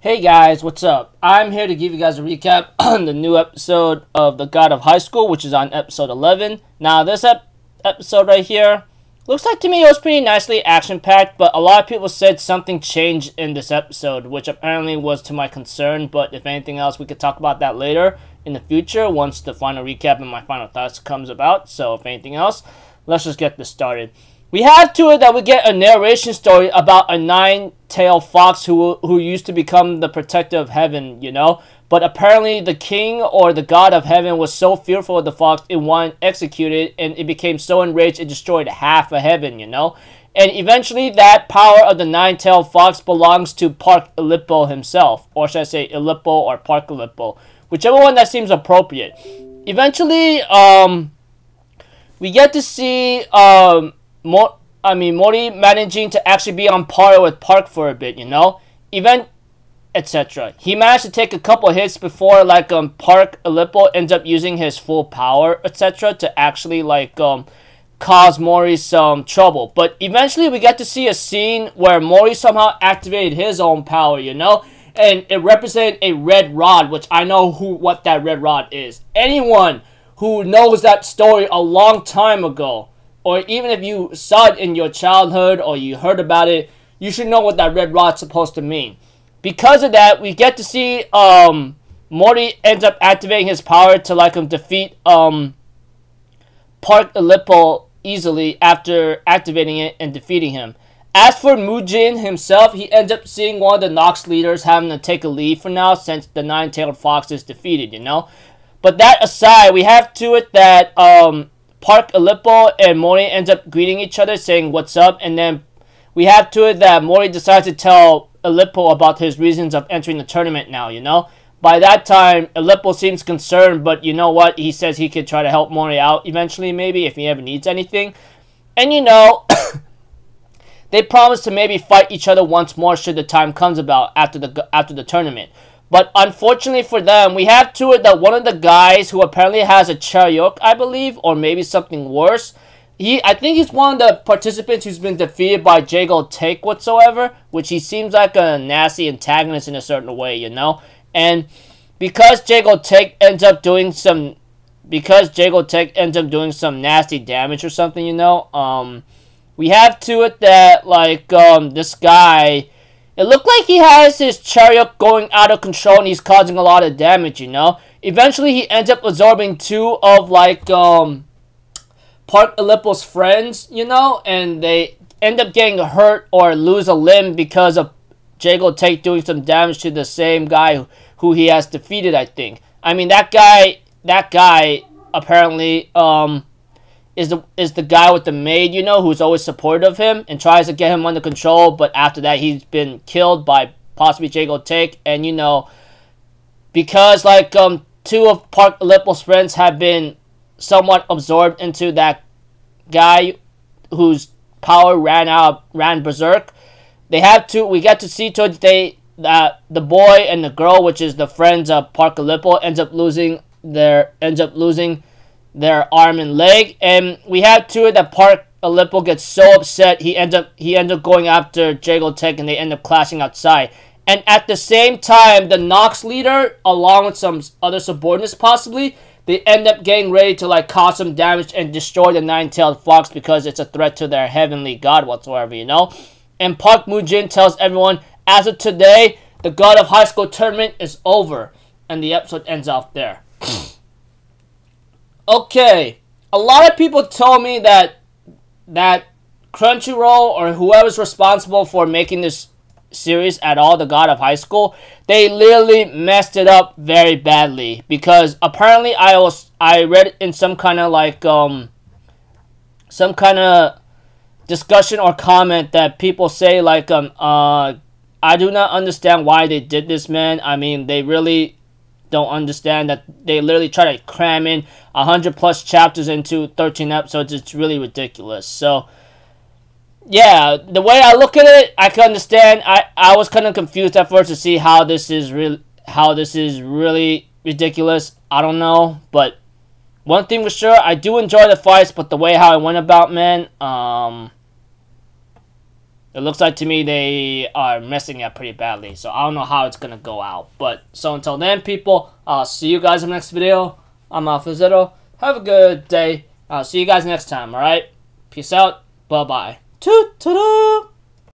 Hey guys, what's up? I'm here to give you guys a recap on the new episode of The God of High School, which is on episode 11. Now, this episode right here looks like to me it was pretty nicely action-packed, but a lot of people said something changed in this episode, which apparently was to my concern, but if anything else, we could talk about that later in the future once the final recap and my final thoughts comes about. So, if anything else, let's just get this started. We have to it that we get a narration story about a nine-tailed fox who used to become the protector of heaven, you know? But apparently the king or the god of heaven was so fearful of the fox it wanted executed, and it became so enraged it destroyed half of heaven, you know? And eventually that power of the nine-tailed fox belongs to Park Aleppo himself. Or should I say Aleppo or Park Aleppo? Whichever one that seems appropriate. Eventually, we get to see, Mori managing to actually be on par with Park for a bit, you know? Etc. He managed to take a couple hits before, Park Aleppo ends up using his full power, etc. to actually, cause Mori some trouble. But eventually we get to see a scene where Mori somehow activated his own power, you know? And it represented a red rod, which I know what that red rod is. Anyone who knows that story a long time ago, or even if you saw it in your childhood or you heard about it, you should know what that red rod's supposed to mean. Because of that, we get to see Mori ends up activating his power to defeat Park Aleppo easily after activating it and defeating him. As for Mujin himself, he ends up seeing one of the Nox leaders having to take a leave for now since the nine-tailed fox is defeated, you know? But that aside, we have to it that Park Aleppo and Mori ends up greeting each other, saying what's up, and then we have to it that Mori decides to tell Aleppo about his reasons of entering the tournament now, you know? By that time, Aleppo seems concerned, but you know what? He says he could try to help Mori out eventually, maybe, if he ever needs anything. And you know, they promise to maybe fight each other once more should the time comes about after the tournament. But unfortunately for them, we have to it that one of the guys who apparently has a chariot, I believe, or maybe something worse. I think he's one of the participants who's been defeated by Jago Take whatsoever, which he seems like a nasty antagonist in a certain way, you know? And because Jago Take ends up doing some nasty damage or something, you know, we have to it that, this guy, it looked like he has his chariot going out of control and he's causing a lot of damage, you know? Eventually, he ends up absorbing two of, Park Aleppo's friends, you know? And they end up getting hurt or lose a limb because of Jago Take doing some damage to the same guy who he has defeated, I think. I mean, that guy apparently, is the guy with the maid, you know, who's always supportive of him and tries to get him under control, but after that he's been killed by possibly Jago Take. And you know, because two of Park Aleppo's friends have been somewhat absorbed into that guy whose power ran berserk, we get to see that the boy and the girl, which is the friends of Park Aleppo, ends up losing their arm and leg, and we have to it that Park Aleppo gets so upset he ends up going after Jago Tech, and they end up clashing outside. And at the same time, the Nox leader, along with some other subordinates possibly, they end up getting ready to cause some damage and destroy the nine-tailed fox because it's a threat to their heavenly god whatsoever, you know. And Park Mujin tells everyone, as of today, the God of High School tournament is over, and the episode ends off there. Okay, a lot of people told me that Crunchyroll or whoever's responsible for making this series at all, the God of High School, they literally messed it up very badly, because apparently I read in some kind of discussion or comment that people say I do not understand why they did this, man. I mean, they really don't understand that they literally try to cram in 100+ chapters into 13 episodes. It's really ridiculous. So yeah, the way I look at it, I can understand. I was kind of confused at first to see how this is really ridiculous. I don't know, but one thing for sure, I do enjoy the fights, but the way how I went about, man, It looks like to me they are messing up pretty badly. So I don't know how it's going to go out. But so until then, people, I'll see you guys in the next video. I'm Alpha Have a good day. I'll see you guys next time, alright? Peace out. Bye-bye. Toot-toot-toot.